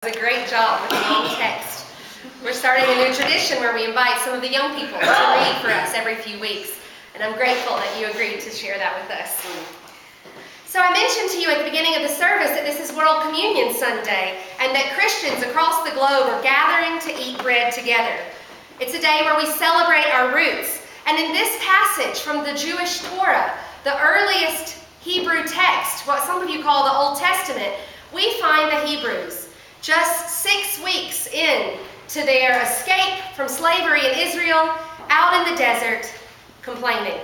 A great job with the long text. We're starting a new tradition where we invite some of the young people to read for us every few weeks, and I'm grateful that you agreed to share that with us. So I mentioned to you at the beginning of the service that this is World Communion Sunday, and that Christians across the globe are gathering to eat bread together. It's a day where we celebrate our roots, and in this passage from the Jewish Torah, the earliest Hebrew text, what some of you call the Old Testament, we find the Hebrews just 6 weeks in to their escape from slavery in Israel, out in the desert, complaining,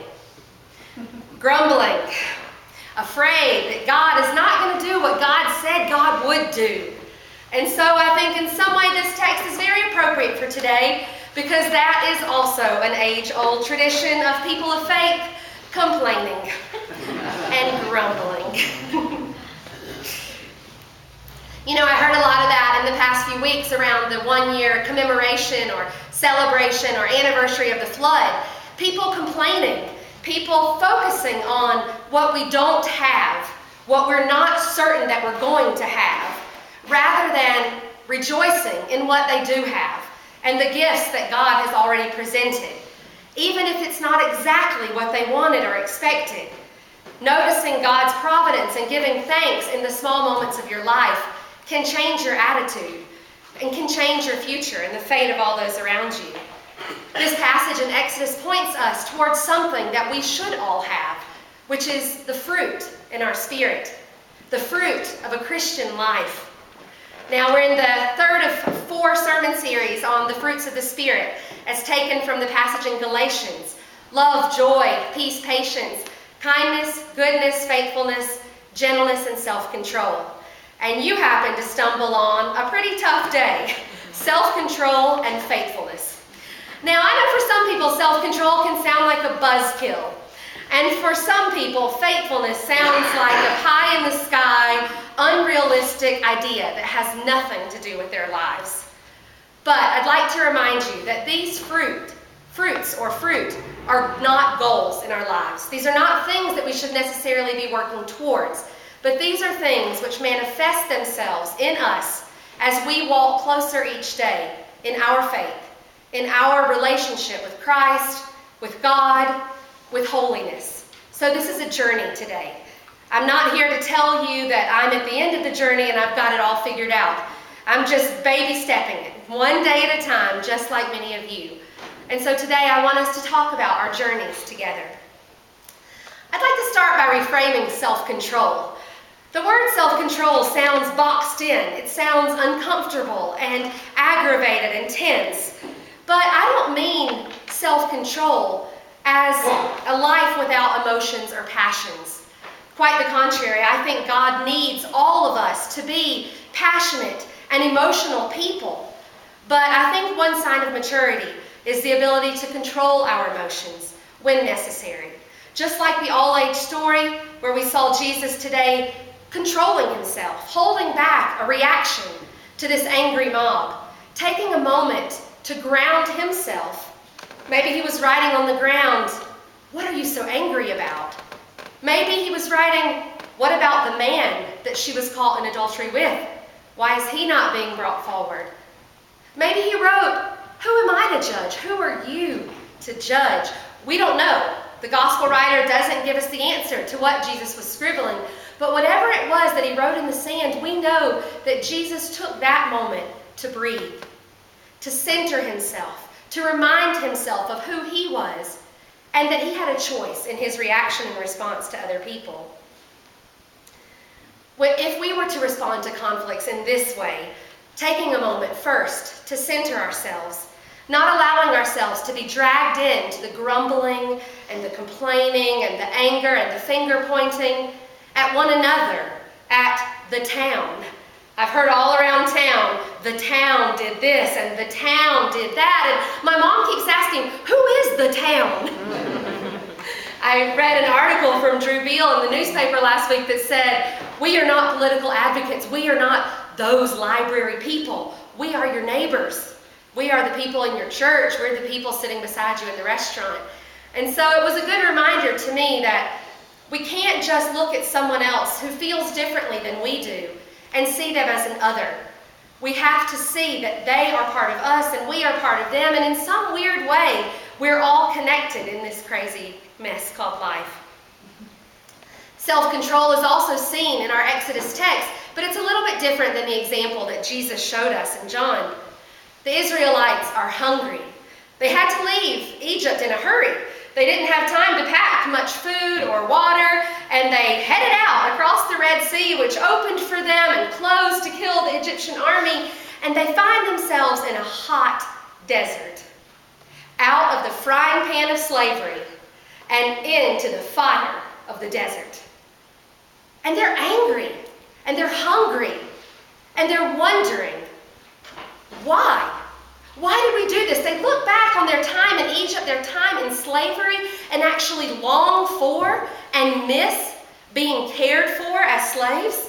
grumbling, afraid that God is not going to do what God said God would do. And so I think in some way this text is very appropriate for today, because that is also an age-old tradition of people of faith complaining and grumbling. You know, I heard a lot of that in the past few weeks around the one-year commemoration or celebration or anniversary of the flood. People complaining, people focusing on what we don't have, what we're not certain that we're going to have, rather than rejoicing in what they do have and the gifts that God has already presented, even if it's not exactly what they wanted or expected. Noticing God's providence and giving thanks in the small moments of your life can change your attitude and can change your future and the fate of all those around you. This passage in Exodus points us towards something that we should all have, which is the fruit in our spirit, the fruit of a Christian life. Now we're in the third of 4 sermon series on the fruits of the Spirit, as taken from the passage in Galatians. Love, joy, peace, patience, kindness, goodness, faithfulness, gentleness, and self-control. And you happen to stumble on a pretty tough day, self-control and faithfulness. Now, I know for some people, self-control can sound like a buzzkill. And for some people, faithfulness sounds like a pie-in-the-sky, unrealistic idea that has nothing to do with their lives. But I'd like to remind you that these fruit are not goals in our lives. These are not things that we should necessarily be working towards. But these are things which manifest themselves in us as we walk closer each day in our faith, in our relationship with Christ, with God, with holiness. So this is a journey today. I'm not here to tell you that I'm at the end of the journey and I've got it all figured out. I'm just baby stepping it, one day at a time, just like many of you. And so today I want us to talk about our journeys together. I'd like to start by reframing self-control. The word self-control sounds boxed in. It sounds uncomfortable and aggravated and tense. But I don't mean self-control as a life without emotions or passions. Quite the contrary, I think God needs all of us to be passionate and emotional people. But I think one sign of maturity is the ability to control our emotions when necessary. Just like the all-age story where we saw Jesus today controlling himself, holding back a reaction to this angry mob, taking a moment to ground himself. Maybe he was writing on the ground, "What are you so angry about?" Maybe he was writing, "What about the man that she was caught in adultery with? Why is he not being brought forward?" Maybe he wrote, "Who am I to judge? Who are you to judge?" We don't know. The gospel writer doesn't give us the answer to what Jesus was scribbling. But whatever it was that he wrote in the sand, we know that Jesus took that moment to breathe, to center himself, to remind himself of who he was, and that he had a choice in his reaction and response to other people. If we were to respond to conflicts in this way, taking a moment first to center ourselves, not allowing ourselves to be dragged into the grumbling and the complaining and the anger and the finger pointing at one another, at the town. I've heard all around town, the town did this and the town did that, and my mom keeps asking, who is the town? I read an article from Drew Beale in the newspaper last week that said, we are not political advocates, we are not those library people, we are your neighbors. We are the people in your church, we're the people sitting beside you in the restaurant. And so it was a good reminder to me that we can't just look at someone else who feels differently than we do and see them as an other. We have to see that they are part of us and we are part of them, and in some weird way, we're all connected in this crazy mess called life. Self-control is also seen in our Exodus text, but it's a little bit different than the example that Jesus showed us in John. The Israelites are hungry. They had to leave Egypt in a hurry. They didn't have time to pack much food or water, and they headed out across the Red Sea, which opened for them and closed to kill the Egyptian army, and they find themselves in a hot desert, out of the frying pan of slavery and into the fire of the desert. And they're angry, and they're hungry, and they're wondering, why? Why did we do this? They look back on their time in Egypt, their time in slavery, and actually long for and miss being cared for as slaves.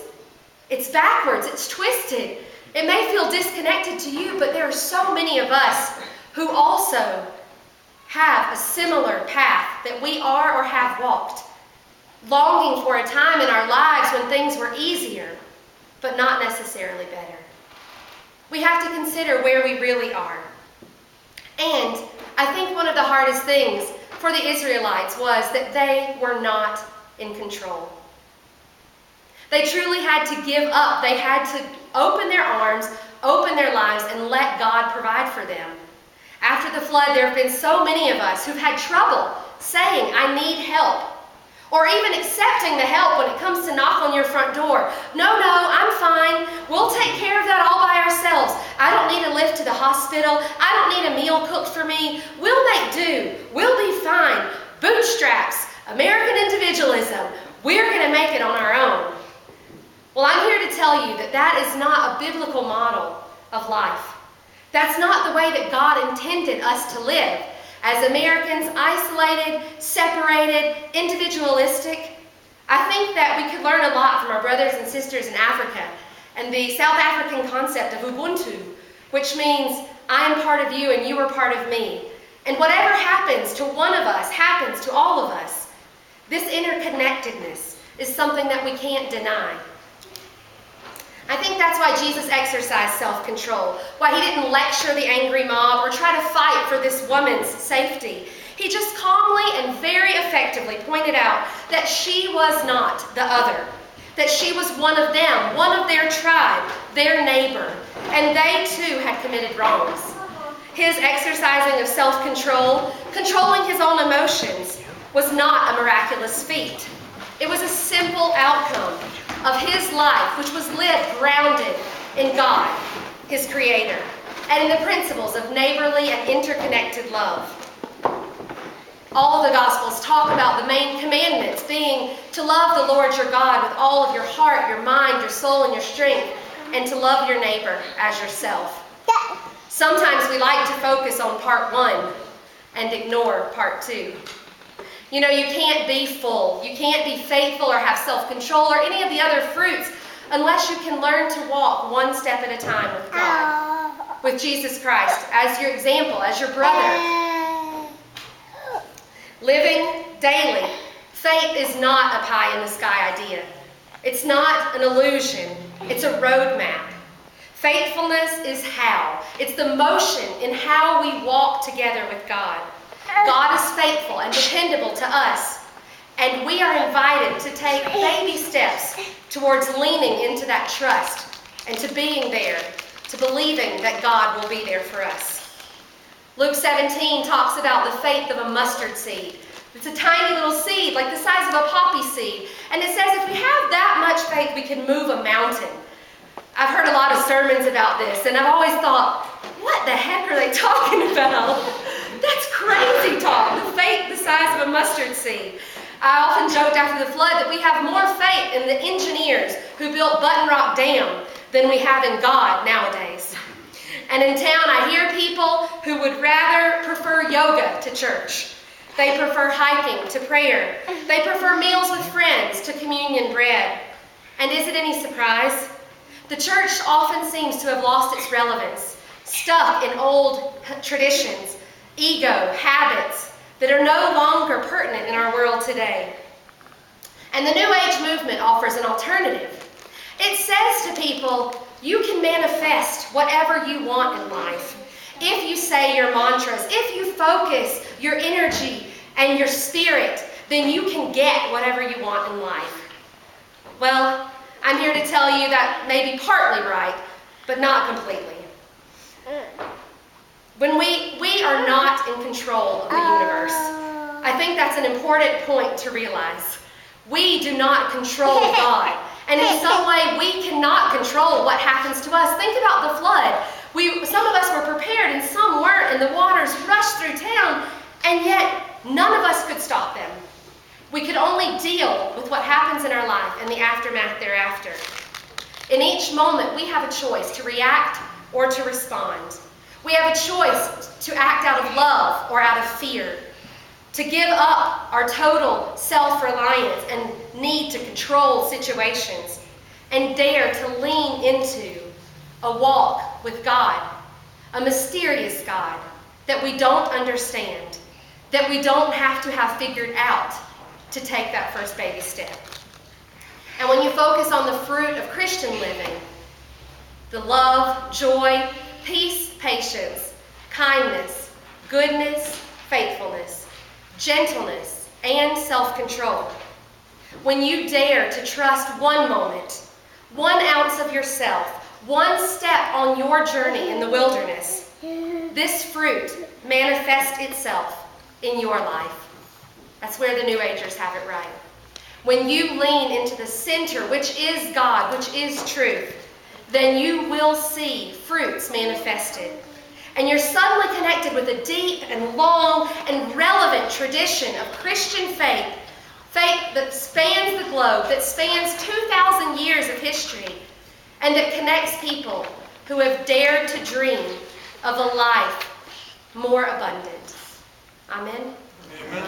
It's backwards, it's twisted. It may feel disconnected to you, but there are so many of us who also have a similar path that we are or have walked, longing for a time in our lives when things were easier, but not necessarily better. We have to consider where we really are. And I think one of the hardest things for the Israelites was that they were not in control. They truly had to give up. They had to open their arms, open their lives, and let God provide for them. After the flood, there have been so many of us who've had trouble saying, I need help. Or even accepting the help when it comes to knock on your front door. No, I'm fine. We'll take care of that all by ourselves. I don't need a lift to the hospital. I don't need a meal cooked for me. We'll make do. We'll be fine. Bootstraps, American individualism. We're going to make it on our own. Well, I'm here to tell you that that is not a biblical model of life. That's not the way that God intended us to live. As Americans, isolated, separated, individualistic. I think that we could learn a lot from our brothers and sisters in Africa and the South African concept of Ubuntu, which means I am part of you and you are part of me. And whatever happens to one of us happens to all of us. This interconnectedness is something that we can't deny. I think that's why Jesus exercised self-control, why he didn't lecture the angry mob or try to fight for this woman's safety. He just calmly and very effectively pointed out that she was not the other, that she was one of them, one of their tribe, their neighbor, and they too had committed wrongs. His exercising of self-control, controlling his own emotions, was not a miraculous feat. It was a simple outcome of his life, which was lived grounded in God, his Creator, and in the principles of neighborly and interconnected love. All of the Gospels talk about the main commandments being to love the Lord your God with all of your heart, your mind, your soul, and your strength, and to love your neighbor as yourself. Sometimes we like to focus on part 1 and ignore part 2. You know, you can't be full, you can't be faithful or have self-control or any of the other fruits unless you can learn to walk one step at a time with God, with Jesus Christ as your example, as your brother. Living daily. Faith is not a pie-in-the-sky idea. It's not an illusion. It's a roadmap. Faithfulness is how. It's the motion in how we walk together with God. God is faithful and dependable to us, and we are invited to take baby steps towards leaning into that trust and to being there, to believing that God will be there for us. Luke 17 talks about the faith of a mustard seed. It's a tiny little seed, like the size of a poppy seed, and it says if we have that much faith, we can move a mountain. I've heard a lot of sermons about this, and I've always thought, what the heck are they talking about? That's crazy talk, the faith the size of a mustard seed. I often joked after the flood that we have more faith in the engineers who built Button Rock Dam than we have in God nowadays. And in town I hear people who would rather prefer yoga to church. They prefer hiking to prayer. They prefer meals with friends to communion bread. And is it any surprise? The church often seems to have lost its relevance, stuck in old traditions, ego, habits that are no longer pertinent in our world today. And the New Age movement offers an alternative. It says to people, you can manifest whatever you want in life. If you say your mantras, if you focus your energy and your spirit, then you can get whatever you want in life. Well, I'm here to tell you that may be partly right, but not completely. When we are not in control of the universe, I think that's an important point to realize. We do not control God. And in some way, we cannot control what happens to us. Think about the flood. Some of us were prepared and some weren't, and the waters rushed through town, and yet none of us could stop them. We could only deal with what happens in our life and the aftermath thereafter. In each moment, we have a choice to react or to respond. We have a choice to act out of love or out of fear, to give up our total self-reliance and need to control situations, and dare to lean into a walk with God, a mysterious God that we don't understand, that we don't have to have figured out to take that first baby step. And when you focus on the fruit of Christian living, the love, joy, peace, patience, kindness, goodness, faithfulness, gentleness, and self-control, when you dare to trust one moment, 1 ounce of yourself, one step on your journey in the wilderness, this fruit manifests itself in your life. That's where the New Agers have it right. When you lean into the center, which is God, which is truth, then you will see fruits manifested. And you're suddenly connected with a deep and long and relevant tradition of Christian faith, faith that spans the globe, that spans 2,000 years of history, and that connects people who have dared to dream of a life more abundant. Amen. Amen.